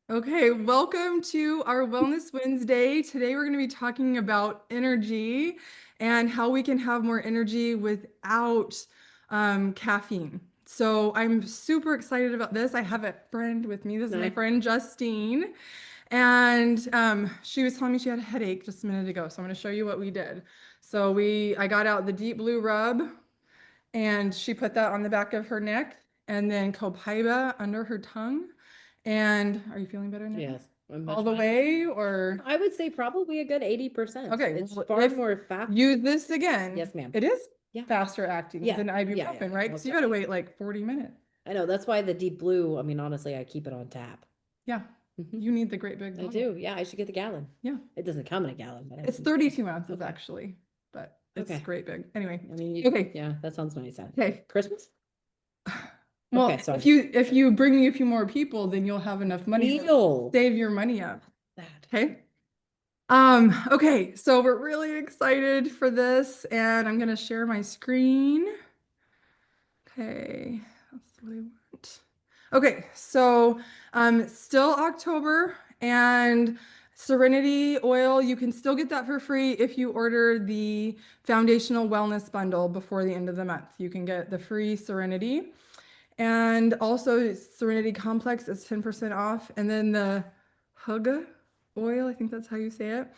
Okay, welcome to our Wellness Wednesday. Today we're going to be talking about energy and how we can have more energy without caffeine. So I'm super excited about this. I have a friend with me. This is my Nice. friend Justine, and she was telling me she had a headache just a minute ago. So I'm going to show you what we did. So I got out the Deep Blue Rub, and she put that on the back of her neck, and then Copaiba under her tongue. And are you feeling better now? Yes, I'm All much the better. way, or I would say probably a good 80%. okay, It's well, far if more fast. use this again, Yes, ma'am. it is Yeah. faster acting Yeah. than Yeah. ibuprofen, right? Because Most you got to definitely. wait like 40 minutes. I know. That's why the deep blue, I mean, honestly, I keep it on tap. Yeah, Hmm. you need the great big I bottle. do. Yeah, I should get the gallon. Yeah, It doesn't come in a gallon, but I it's can. 32 ounces Okay. actually, but it's Okay. great big. Anyway, I mean, okay, yeah, that sounds nice. okay. Christmas? Well, Okay, sorry. if you bring me a few more people, then you'll have enough money to Deal. save your money up. That. Okay. Okay, so we're really excited for this, and I'm gonna share my screen. Okay, that's what I want. Okay, so still October, and Serenity oil, you can still get that for free if you order the foundational wellness bundle before the end of the month. You can get the free Serenity. And also Serenity Complex is 10% off. And then the Hygge oil, I think that's how you say it.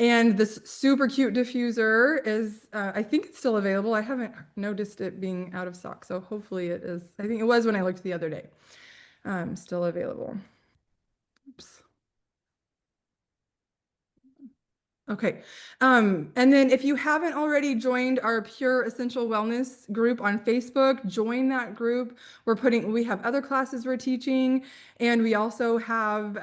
And this super cute diffuser is, I think it's still available. I haven't noticed it being out of stock. So hopefully it is. I think it was when I looked the other day. Still available. Oops. Okay. And then if you haven't already joined our Pure Essential Wellness group on Facebook, join that group. We have other classes we're teaching, and we also have,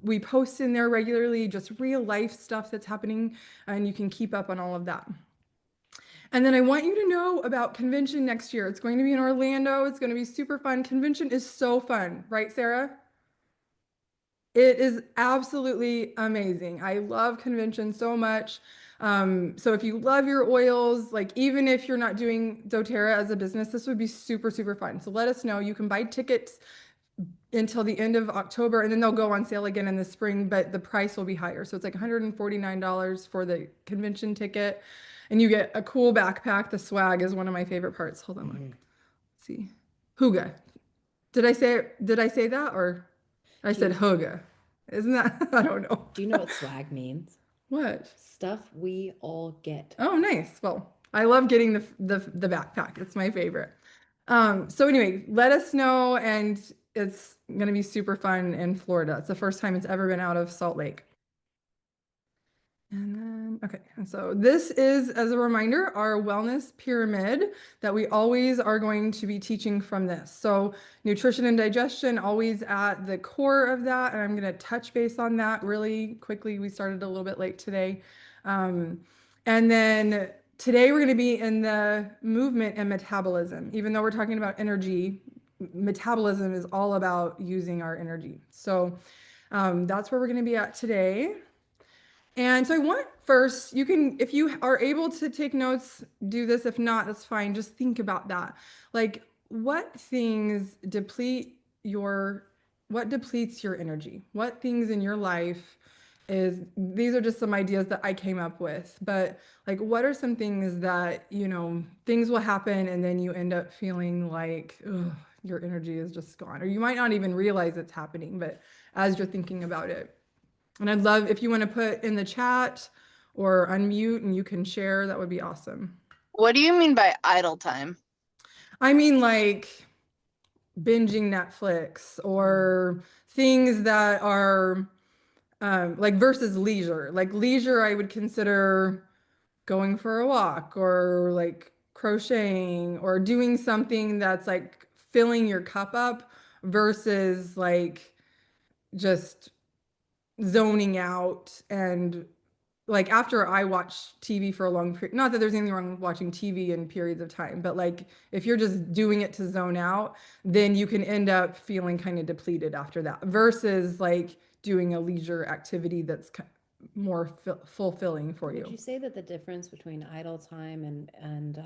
we post in there regularly just real life stuff that's happening, and you can keep up on all of that. And then I want you to know about convention next year. It's going to be in Orlando. It's going to be super fun. Convention is so fun, right, Sarah? It is absolutely amazing. I love convention so much. So if you love your oils, like even if you're not doing doTERRA as a business, this would be super, super fun. So let us know. You can buy tickets until the end of October, and then they'll go on sale again in the spring, but the price will be higher. So it's like $149 for the convention ticket, and you get a cool backpack. The swag is one of my favorite parts. Hold on, look. Mhm. Let's see. Hygge. Did I say that, or I Do said you Hygge? Isn't that? I don't know. do you know what swag means? What? Stuff we all get. Oh, nice. Well, I love getting the backpack. It's my favorite. So anyway, let us know, and it's gonna be super fun in Florida. It's the first time it's ever been out of Salt Lake. And then, okay, and so this is, as a reminder, our wellness pyramid that we always are going to be teaching from this. So nutrition and digestion always at the core of that, and I'm going to touch base on that really quickly. We started a little bit late today. And then today we're going to be in the movement and metabolism. Even though we're talking about energy, metabolism is all about using our energy. So that's where we're going to be at today. And so I want first, you can, if you are able to take notes, do this. If not, that's fine. Just think about that. Like, what depletes your energy? What things in your life these are just some ideas that I came up with. But like, what are some things that, things will happen and then you end up feeling like, ugh, your energy is just gone. Or you might not even realize it's happening, but as you're thinking about it. And I'd love if you want to put in the chat or unmute and you can share, that would be awesome. What do you mean by idle time? I mean, like binging Netflix or things that are like versus leisure. Like leisure, I would consider going for a walk or like crocheting or doing something that's like filling your cup up versus like just zoning out and like after I watch TV for a long period, not that there's anything wrong with watching TV in periods of time, but like if you're just doing it to zone out, then you can end up feeling kind of depleted after that versus like doing a leisure activity that's more fulfilling for Would you. you say that the difference between idle time and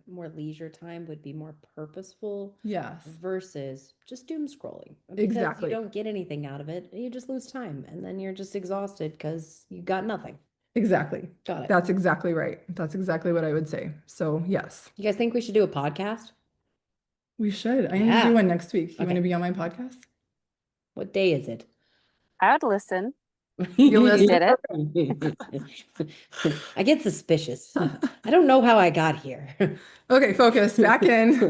more leisure time would be more purposeful Yes, versus just doom scrolling? Because exactly. you don't get anything out of it, you just lose time, and then you're just exhausted because you got nothing. Exactly. Got it. That's exactly right. That's exactly what I would say. So yes, You guys think we should do a podcast? we should. I'm going to Yeah. do one next week. You want Okay. to be on my podcast? What day is it? I would listen. You You listen? did it. I get suspicious. I don't know how I got here. Okay, focus back in.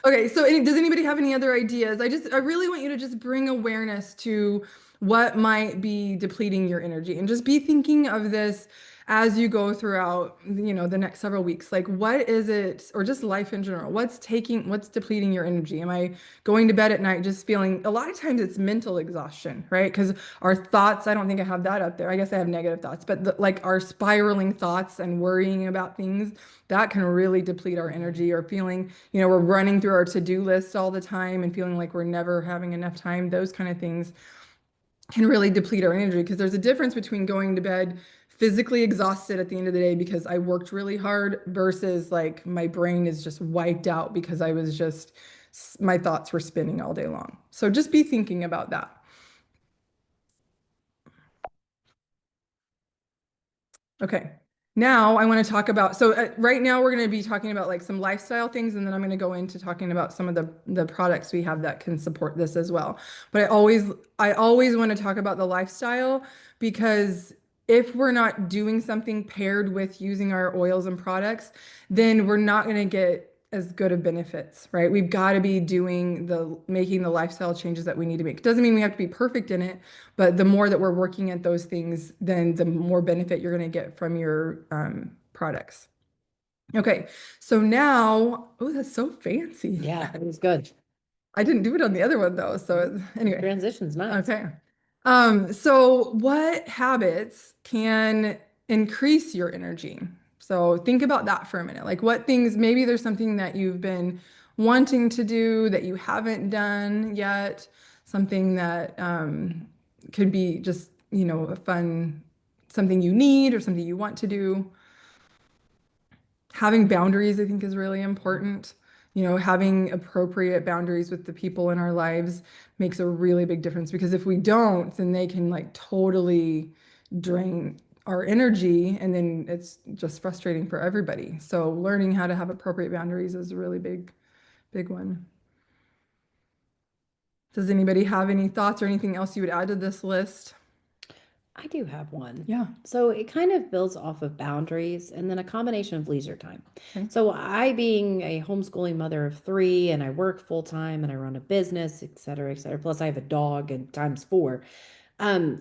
Okay, so does anybody have any other ideas? I really want you to just bring awareness to what might be depleting your energy and just be thinking of this as you go throughout, the next several weeks. Like, what is it, or just life in general? What's depleting your energy? Am I going to bed at night just feeling, a lot of times it's mental exhaustion, right? Because our thoughts, I don't think I have that up there. I guess I have negative thoughts, but like our spiraling thoughts and worrying about things, that can really deplete our energy, or feeling, we're running through our to-do list all the time and feeling like we're never having enough time. Those kind of things can really deplete our energy, because there's a difference between going to bed physically exhausted at the end of the day because I worked really hard versus like my brain is just wiped out because I was just, my thoughts were spinning all day long. So just be thinking about that. Okay. Now I want to talk about, so right now we're going to be talking about like some lifestyle things, and then I'm going to go into talking about some of the products we have that can support this as well. But I always want to talk about the lifestyle, because if we're not doing something paired with using our oils and products, then we're not going to get as good of benefits, right? We've got to be making the lifestyle changes that we need to make. Doesn't mean we have to be perfect in it, but the more that we're working at those things, then the more benefit you're going to get from your products. Okay, so now, oh, that's so fancy. Yeah, it was good. I didn't do it on the other one though. So anyway, Transition's nice. okay. So what habits can increase your energy? So think about that for a minute. Like, what things, maybe there's something that you've been wanting to do that you haven't done yet, something that could be just, a fun, something you need or something you want to do. Having boundaries, I think, is really important. Having appropriate boundaries with the people in our lives makes a really big difference, because if we don't, then they can like totally drain our energy, and then it's just frustrating for everybody. So learning how to have appropriate boundaries is a really big, big one. Does anybody have any thoughts or anything else you would add to this list? I do have one. Yeah. So it kind of builds off of boundaries and then a combination of leisure time. Okay. So I, being a homeschooling mother of three, and I work full time and I run a business, et cetera, et cetera. Plus I have a dog and times four.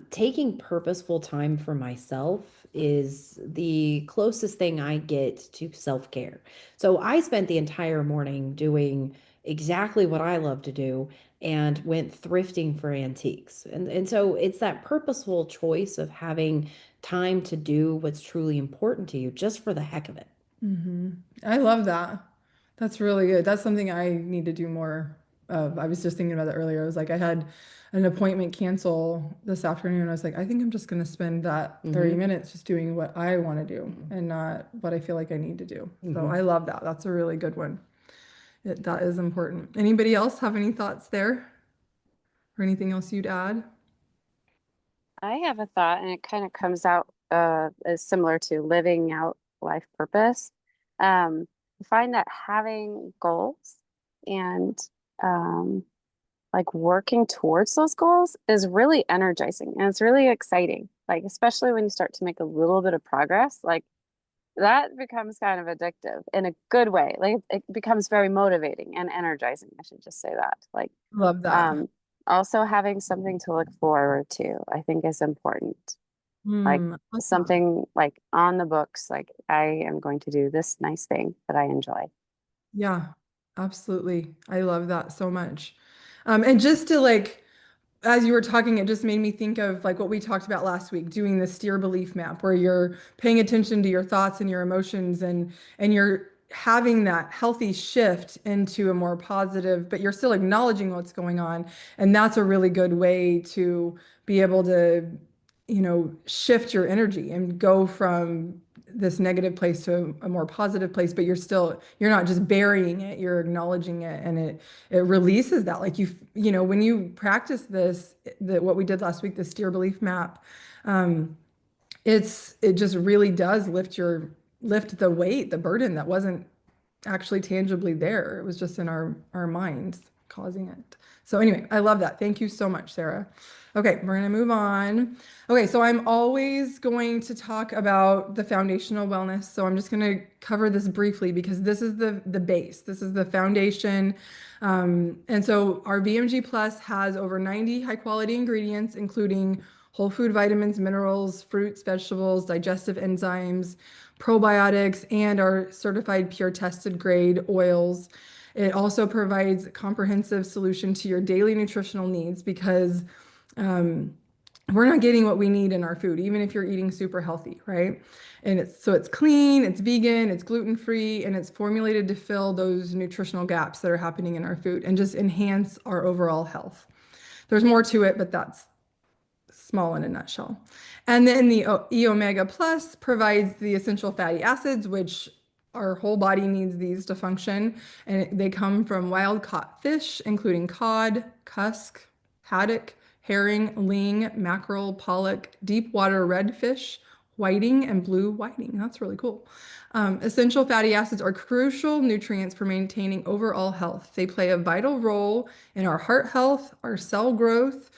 Taking purposeful time for myself is the closest thing I get to self-care. So I spent the entire morning doing exactly what I love to do and went thrifting for antiques. And so it's that purposeful choice of having time to do what's truly important to you just for the heck of it. I love that. That's really good. That's something I need to do more of. I was just thinking about that earlier. I was like, I had an appointment cancel this afternoon. I was like, I think I'm just going to spend that 30 minutes just doing what I want to do and not what I feel like I need to do. So I love that. That's a really good one. That is important. Anybody else have any thoughts there, or anything else you'd add? I have a thought, and it kind of comes out as similar to living out life purpose. I find that having goals and um, like working towards those goals is really energizing, and it's really exciting. Like, especially when you start to make a little bit of progress, like that becomes kind of addictive in a good way. Like it becomes very motivating and energizing. I should just say that. Like, Love that. also having something to look forward to, I think is important. Like I like that. something like on the books, like I am going to do this nice thing that I enjoy. Yeah, absolutely. I love that so much. And just to like, as you were talking, it just made me think of like what we talked about last week, doing the steer belief map, where you're paying attention to your thoughts and your emotions, and you're having that healthy shift into a more positive, but you're still acknowledging what's going on. And that's a really good way to be able to shift your energy and go from this negative place to a more positive place, but you're not just burying it, you're acknowledging it, and it releases that. Like when you practice this, what we did last week, the steer belief map, um, it just really does lift the weight, the burden that wasn't actually tangibly there. It was just in our minds causing it. So anyway, I love that. Thank you so much, Sarah. Okay, we're gonna move on. Okay, so I'm always going to talk about the foundational wellness. So I'm just gonna cover this briefly because this is the base. This is the foundation. And so our VMG Plus has over 90 high quality ingredients, including whole food vitamins, minerals, fruits, vegetables, digestive enzymes, probiotics, and our certified pure tested grade oils. It also provides a comprehensive solution to your daily nutritional needs because we're not getting what we need in our food, even if you're eating super healthy, right? And it's clean, it's vegan, it's gluten-free, and it's formulated to fill those nutritional gaps that are happening in our food and just enhance our overall health. There's more to it, but that's small in a nutshell. And then the E Omega Plus provides the essential fatty acids, which our whole body needs these to function. And they come from wild caught fish, including cod, cusk, haddock, herring, ling, mackerel, pollock, deep water redfish, whiting, and blue whiting. That's really cool. Essential fatty acids are crucial nutrients for maintaining overall health. They play a vital role in our heart health, our cell growth,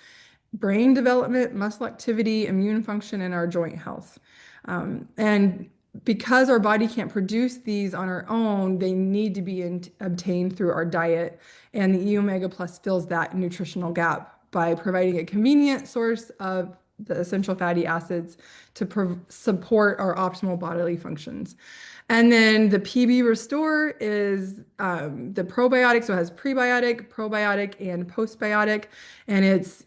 brain development, muscle activity, immune function, and our joint health. And because our body can't produce these on our own, they need to be obtained through our diet. And the E Omega Plus fills that nutritional gap by providing a convenient source of the essential fatty acids to support our optimal bodily functions. And then the PB Restore is the probiotic, so it has prebiotic, probiotic, and postbiotic, and it's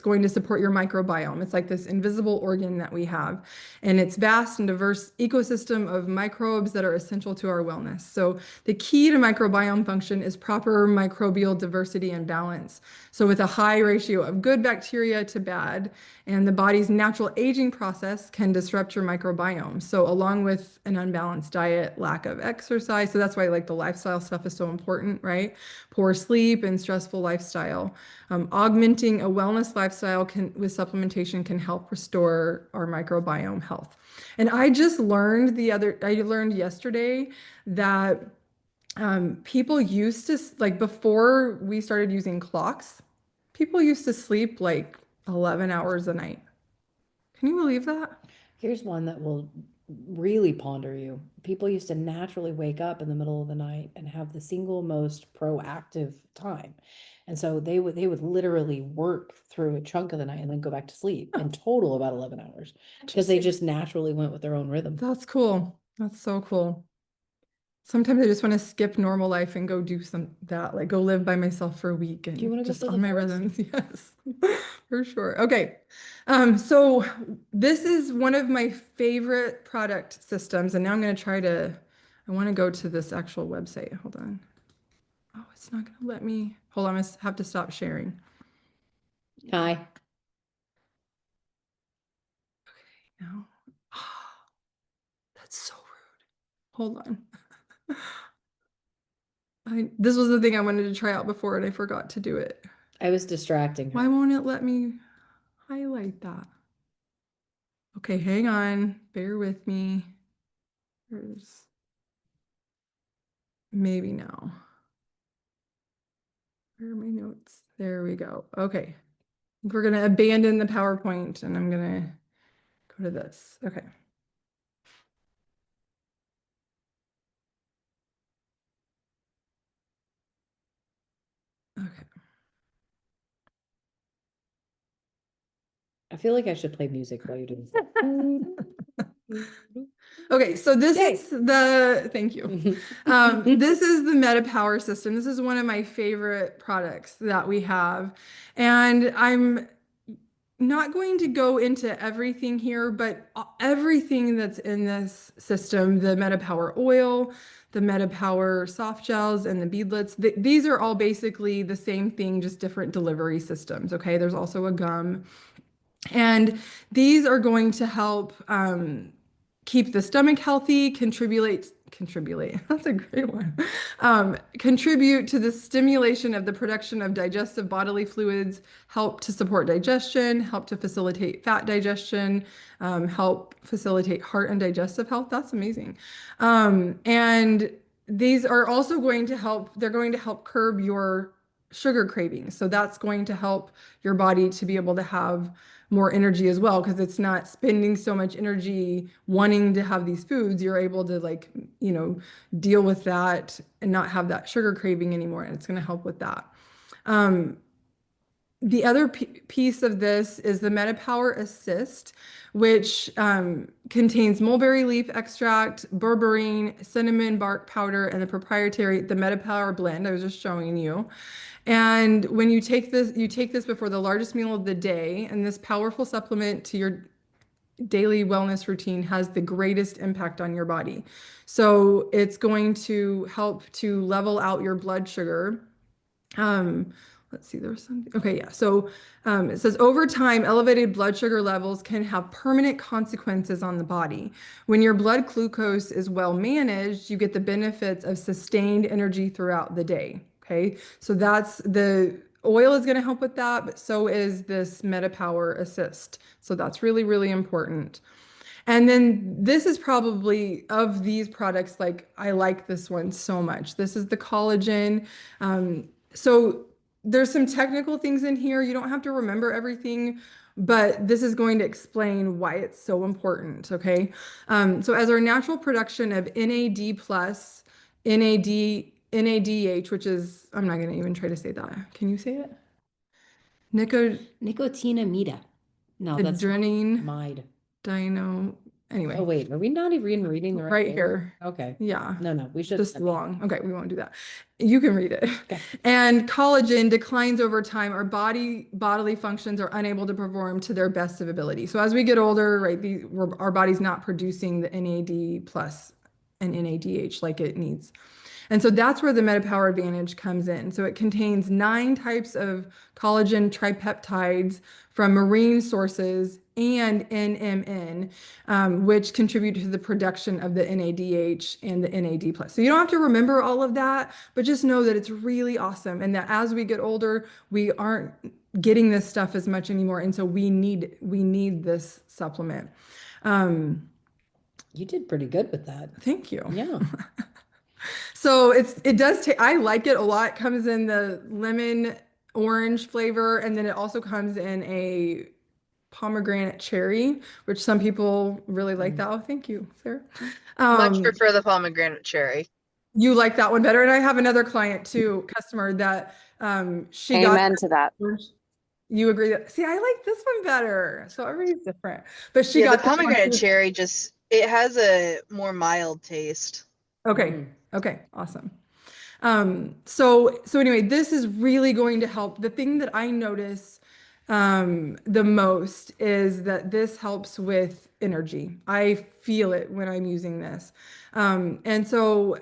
going to support your microbiome. It's like this invisible organ that we have, and it's vast and diverse ecosystem of microbes that are essential to our wellness. So the key to microbiome function is proper microbial diversity and balance. So with a high ratio of good bacteria to bad, and the body's natural aging process can disrupt your microbiome. So along with an unbalanced diet, lack of exercise, so that's why like the lifestyle stuff is so important, right? Poor sleep and stressful lifestyle. Augmenting a wellness lifestyle with supplementation can help restore our microbiome health. And I learned yesterday that people used to, like before we started using clocks, people used to sleep like 11 hours a night. Can you believe that? Here's one that will really ponder you. People used to naturally wake up in the middle of the night and have the single most proactive time. And so they would literally work through a chunk of the night and then go back to sleep in total about 11 hours because they just naturally went with their own rhythm. That's cool. That's so cool. Sometimes I just want to skip normal life and go do like go live by myself for a week and Do you wanna go just to the on my forest? rhythms. Yes, for sure. Okay. So this is one of my favorite product systems, and now I'm going to I want to go to this actual website. Hold on. Oh, it's not going to let me. Hold on, I have to stop sharing. Hi. No. That's so rude. Hold on. This was the thing I wanted to try out before and I forgot to do it. I was distracting Why her. won't it let me highlight that? Okay, hang on. Bear with me. There's maybe now. Where are my notes? There we go. Okay. We're going to abandon the PowerPoint and I'm going to go to this. Okay. Okay. I feel like I should play music while you're doing that. Okay, so this Yay. is thank you. This is the MetaPower system. This is one of my favorite products that we have. And I'm not going to go into everything here, but everything that's in this system, the MetaPower oil, the MetaPower soft gels, and the beadlets, these are all basically the same thing, just different delivery systems. Okay, there's also a gum. And these are going to help keep the stomach healthy, contribute, that's a great one. Contribute to the stimulation of the production of digestive bodily fluids, help to support digestion, help to facilitate fat digestion, help facilitate heart and digestive health. That's amazing. And these are also going to help, they're going to help curb your sugar cravings. So that's going to help your body to be able to have more energy as well, because it's not spending so much energy wanting to have these foods. You're able to, like, deal with that and not have that sugar craving anymore. And it's going to help with that. The other piece of this is the MetaPower Assist, which contains mulberry leaf extract, berberine, cinnamon bark powder, and the MetaPower blend I was just showing you. And when you take this before the largest meal of the day, and this powerful supplement to your daily wellness routine has the greatest impact on your body. So it's going to help to level out your blood sugar. Let's see, there's something. Okay, yeah. So it says over time, elevated blood sugar levels can have permanent consequences on the body. When your blood glucose is well managed, you get the benefits of sustained energy throughout the day. Okay, so that's the oil is going to help with that, but so is this MetaPower Assist. So that's really, really important. And then this is probably of these products, like I like this one so much. This is the collagen. So there's some technical things in here. You don't have to remember everything, but this is going to explain why it's so important. Okay. So as our natural production of NAD plus, NADH, which is, I'm not going to even try to say that. Can you say it? Nicotinamide. No, that's Adrenaline, mide. dino. Anyway. Oh, wait. Are we not even reading the right word? here. Okay. Yeah. No, we should. Just long. Okay, we won't do that. You can read it. Okay. And collagen declines over time. Our bodily functions are unable to perform to their best of ability. So as we get older, right, our body's not producing the NAD plus and NADH like it needs. And so that's where the MetaPower Advantage comes in. So it contains 9 types of collagen tripeptides from marine sources and NMN, which contribute to the production of the NADH and the NAD plus. So you don't have to remember all of that, but just know that it's really awesome, and that as we get older, we aren't getting this stuff as much anymore, and so we need this supplement. You did pretty good with that. Thank you. Yeah. So it does take, I like it a lot. It comes in the lemon orange flavor, and then it also comes in a pomegranate cherry, which some people really like that. Oh, thank you, Sarah. Much prefer the pomegranate cherry. You like that one better. And I have another client too, customer, that she Amen got to that. You agree that, see, I like this one better. So everybody's different. But she Yeah, got the pomegranate cherry just, it has a more mild taste. Okay. Okay. Awesome. So anyway, this is really going to help. The thing that I notice the most is that this helps with energy. I feel it when I'm using this. And so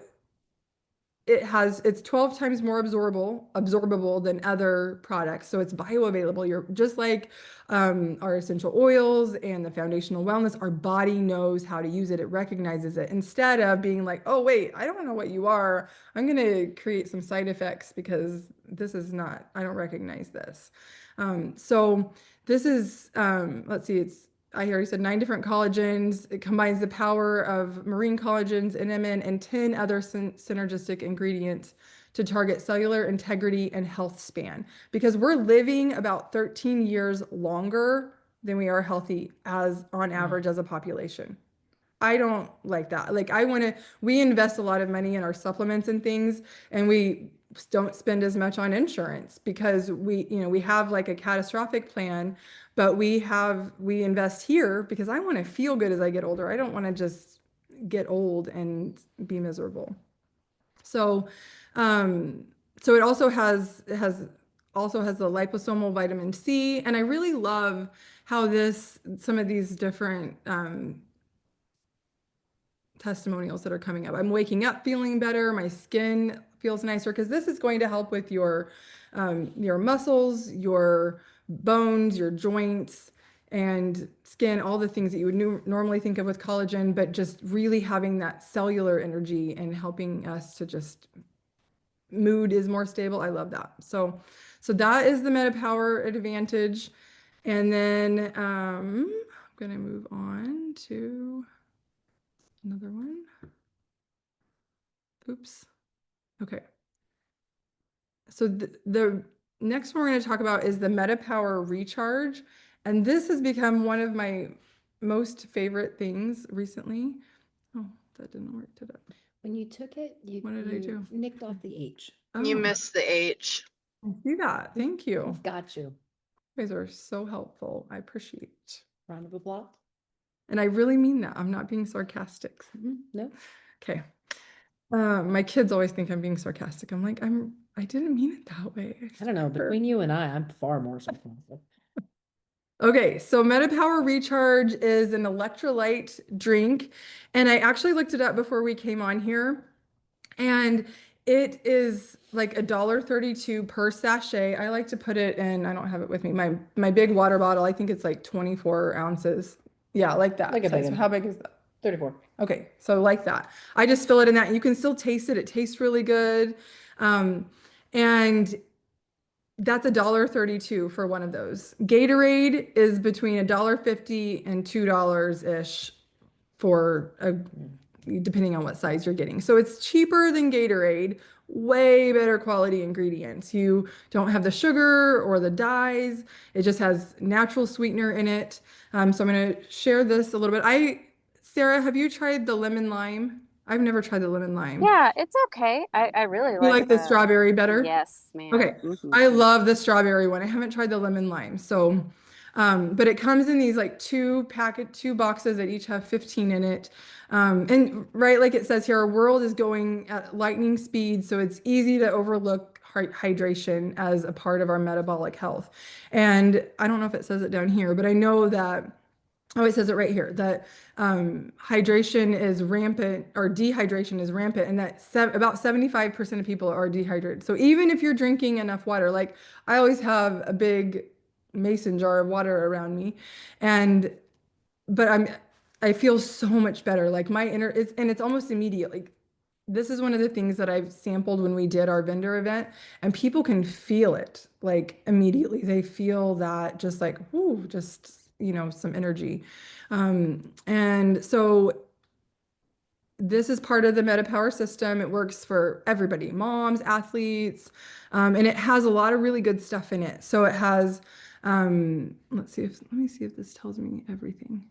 it's 12 times more absorbable than other products. So it's bioavailable. You're just like our essential oils and the foundational wellness, our body knows how to use it. It recognizes it, instead of being like, oh, wait, I don't know what you are. I'm going to create some side effects because this is not, I don't recognize this. So this is, let's see, I already said 9 different collagens. It combines the power of marine collagens, NMN, and 10 other synergistic ingredients to target cellular integrity and health span, because we're living about 13 years longer than we are healthy as on average as a population. I don't like that. Like, we invest a lot of money in our supplements and things, and we don't spend as much on insurance because we have like a catastrophic plan, but we invest here because I want to feel good as I get older. I don't want to just get old and be miserable. So, it also has the liposomal vitamin C, and I really love how some of these different testimonials that are coming up. I'm waking up feeling better. My skin feels nicer, because this is going to help with your muscles, your bones, your joints. and skin, all the things that you would normally think of with collagen, but just really having that cellular energy and helping us to just mood is more stable. I love that. So that is the MetaPower Advantage. And then I'm going to move on to another one. Oops. Okay. So the next one we're going to talk about is the MetaPower Recharge. And this has become one of my most favorite things recently. Oh, that didn't work, did it? When you took it, you, What did I do? nicked off the H. You Oh, missed the H. I see that. Thank you. It's got you. You guys are so helpful. I appreciate it. Round of applause. And I really mean that. I'm not being sarcastic. No, Okay. My kids always think I'm being sarcastic. I'm like, I didn't mean it that way. I don't know. swear. Between you and I'm far more sarcastic. Okay, so MetaPower Recharge is an electrolyte drink. And I actually looked it up before we came on here. And it is like $1.32 per sachet. I like to put it in, I don't have it with me, my big water bottle. I think it's like 24 ounces. Yeah, like that. Like a big size. one. How big is that? 34. Okay, so like that. I just fill it in that. You can still taste it. It tastes really good. And that's $1.32 for one of those. Gatorade is between $1.50 and $2-ish for depending on what size you're getting. So it's cheaper than Gatorade, way better quality ingredients. You don't have the sugar or the dyes. It just has natural sweetener in it. So I'm going to share this a little bit. Sarah, have you tried the lemon lime? I've never tried the lemon lime. Yeah, it's okay. I really You like the strawberry better? Yes, ma'am. Okay. Mhm. I love the strawberry one. I haven't tried the lemon lime. So, but it comes in these like two boxes that each have 15 in it. And right, like it says here, our world is going at lightning speed. So it's easy to overlook hydration as a part of our metabolic health. And I don't know if it says it down here, but I know that, oh, it says it right here, that hydration is rampant, or dehydration is rampant, and that about 75% of people are dehydrated. So even if you're drinking enough water, like I always have a big mason jar of water around me, but I feel so much better. Like it's almost immediate. Like this is one of the things that I've sampled when we did our vendor event, and people can feel it like immediately. They feel that just like, whoo, just, some energy. And so this is part of the MetaPower system. It works for everybody, moms, athletes, and it has a lot of really good stuff in it. So it has, let me see if this tells me everything.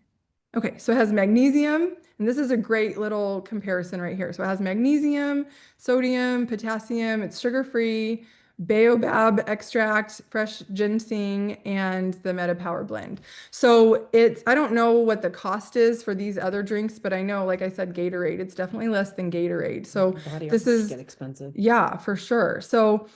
Okay, so it has magnesium, and this is a great little comparison right here. So it has magnesium, sodium, potassium, it's sugar-free, baobab extract, fresh ginseng, and the MetaPower blend. So I don't know what the cost is for these other drinks, but I know, like I said, Gatorade, it's definitely less than Gatorade. So Body this armors is, get expensive. yeah, for sure. So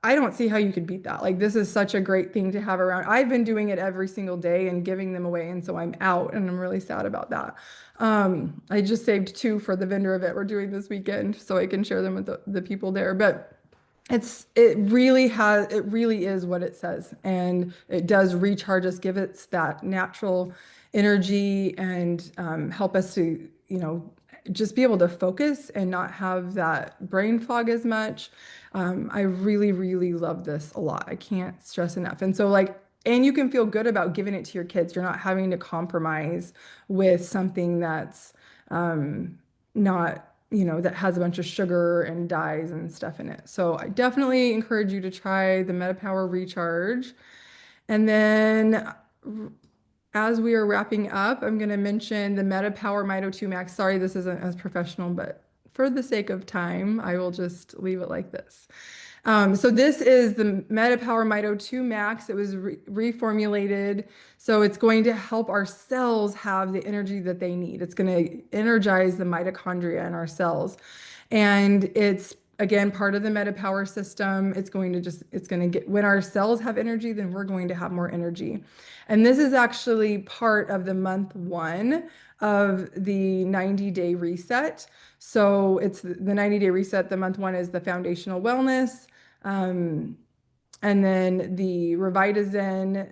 I don't see how you could beat that. Like, this is such a great thing to have around. I've been doing it every single day and giving them away, and so I'm out, and I'm really sad about that. I just saved 2 for the vendor event we're doing this weekend, so I can share them with the people there. But it really is what it says, and it does recharge us, give us that natural energy, and help us to, just be able to focus and not have that brain fog as much. I really, really love this a lot. I can't stress enough. And so and you can feel good about giving it to your kids. You're not having to compromise with something that's not, that has a bunch of sugar and dyes and stuff in it. So I definitely encourage you to try the MetaPower Recharge. And then as we are wrapping up, I'm going to mention the MetaPower Mito 2 Max. Sorry, this isn't as professional, but for the sake of time, I will just leave it like this. So this is the MetaPower Mito 2 Max. It was reformulated. So it's going to help our cells have the energy that they need. It's going to energize the mitochondria in our cells. And it's, again, part of the MetaPower system. It's going to get, when our cells have energy, then we're going to have more energy. And this is actually part of the month 1 of the 90-day reset. So it's the 90-day reset. The month 1 is the foundational wellness. And then the Revitazen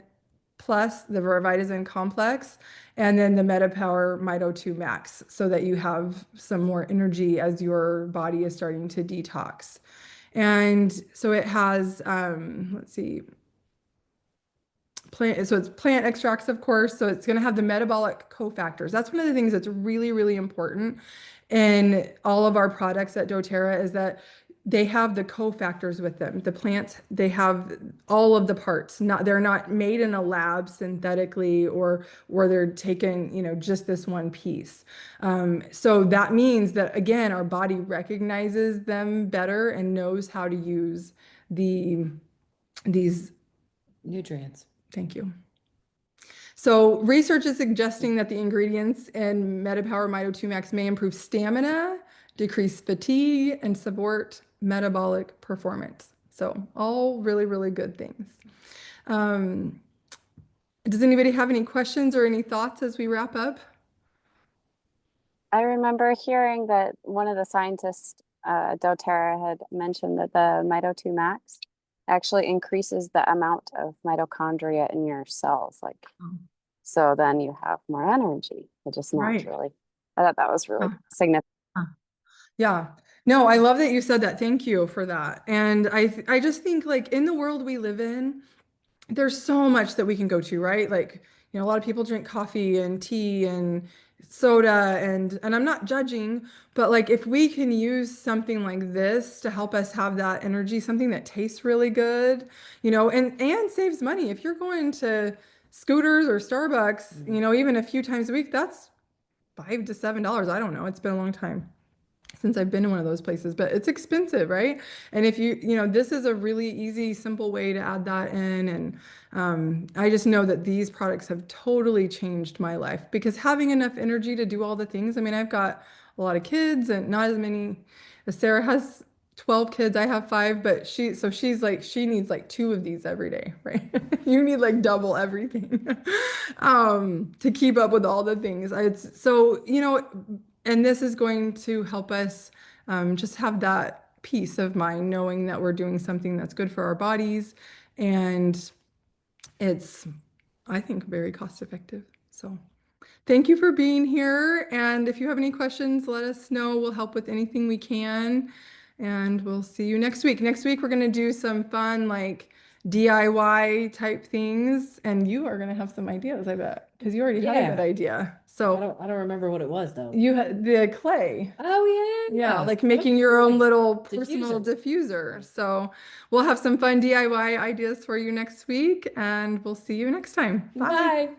Plus, the Revitazine Complex, and then the MetaPower Mito 2 Max, so that you have some more energy as your body is starting to detox. And so it has, let's see, so it's plant extracts, of course. So it's going to have the metabolic cofactors. That's one of the things that's really, really important in all of our products at doTERRA, is that they have the cofactors with them. The plants, they have all of the parts. They're not made in a lab synthetically, or they're taken, just this one piece. So that means that, again, our body recognizes them better and knows how to use these. Nutrients. Thank you. So research is suggesting that the ingredients in MetaPower Mito 2 Max may improve stamina, decrease fatigue, and support metabolic performance. So all really, really good things. Does anybody have any questions or any thoughts as we wrap up? I remember hearing that one of the scientists, doTERRA, had mentioned that the Mito 2 Max actually increases the amount of mitochondria in your cells. Like, so then you have more energy, just Right. naturally. I thought that was really significant. Yeah. No, I love that you said that. Thank you for that. And I just think, like, in the world we live in, there's so much that we can go to, right? Like, a lot of people drink coffee and tea and soda, and I'm not judging, but like, if we can use something like this to help us have that energy, something that tastes really good, and saves money. If you're going to Scooters or Starbucks, even a few times a week, that's $5 to $7. I don't know. It's been a long time since I've been in one of those places, but it's expensive, right? And if this is a really easy, simple way to add that in. And I just know that these products have totally changed my life, because having enough energy to do all the things. I mean, I've got a lot of kids, and not as many as Sarah has. 12 kids, I have 5, but she needs like 2 of these every day, right? You need like double everything to keep up with all the things. And this is going to help us just have that peace of mind, knowing that we're doing something that's good for our bodies, and it's, I think, very cost effective. So thank you for being here. And if you have any questions, let us know. We'll help with anything we can. And we'll see you next week. Next week, we're going to do some fun, like, DIY type things. And you are going to have some ideas, I bet, because you already had a good idea. So I don't remember what it was though. you had the clay. Oh yeah. Yeah, like making your own little Diffuser. personal diffuser. So we'll have some fun DIY ideas for you next week, and we'll see you next time. Bye. Bye.